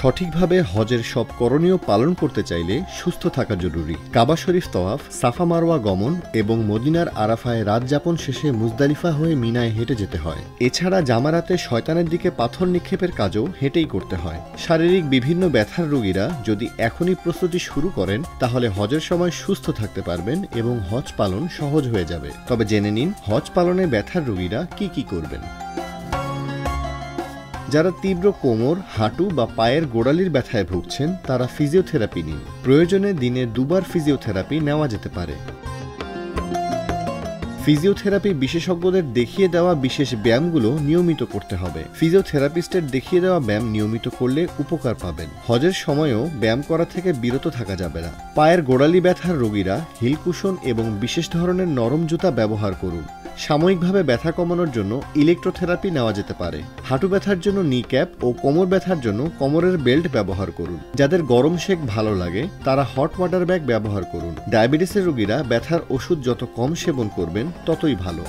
সঠিকভাবে হজের সব করণীয় পালন করতে চাইলে সুস্থ থাকা জরুরি। কাবা শরীফ তওয়াফ, সাফা মারওয়া গমন এবং মদিনার আরাফায় রাত যাপন শেষে মুজদালিফা হয়ে মিনায় হেঁটে যেতে হয়। এছাড়া জামারাতে শয়তানের দিকে পাথর নিক্ষেপের কাজও হেঁটেই করতে হয়। শারীরিক বিভিন্ন ব্যথার রোগীরা যদি এখনই প্রস্তুতি শুরু করেন তাহলে হজের সময় সুস্থ থাকতে পারবেন এবং হজ পালন সহজ হয়ে যাবে। তবে জেনে নিন হজ পালনে ব্যথার রোগীরা কি করবেন। যারা তীব্র কোমর, হাঁটু বা পায়ের গোড়ালির ব্যথায় ভুগছেন তারা ফিজিওথেরাপি নিন। প্রয়োজনে দিনে 2 বার ফিজিওথেরাপি নেওয়া যেতে পারে। ফিজিওথেরাপি বিশেষজ্ঞদের দেখিয়ে দেওয়া বিশেষ ব্যায়ামগুলো নিয়মিত করতে হবে। ফিজিওথেরাপিস্টের দেখিয়ে দেওয়া ব্যায়াম নিয়মিত করলে উপকার পাবেন। হজের সময়ও ব্যায়াম করা থেকে বিরত থাকা যাবে না। পায়ের গোড়ালি ব্যথার রোগীরা হিল কুশন এবং বিশেষ ধরনের নরম জুতা ব্যবহার করুন। সাময়িকভাবে ব্যথা কমানোর জন্য ইলেকট্রোথেরাপি নেওয়া যেতে পারে। হাঁটু ব্যথার জন্য নি ক্যাপ ও কোমর ব্যথার জন্য কোমরের বেল্ট ব্যবহার করুন। যাদের গরম শেক ভালো লাগে তারা হট ওয়াটার ব্যাগ ব্যবহার করুন। ডায়াবেটিসের রোগীরা ব্যথার ওষুধ যত কম সেবন করবেন ততই ভালো।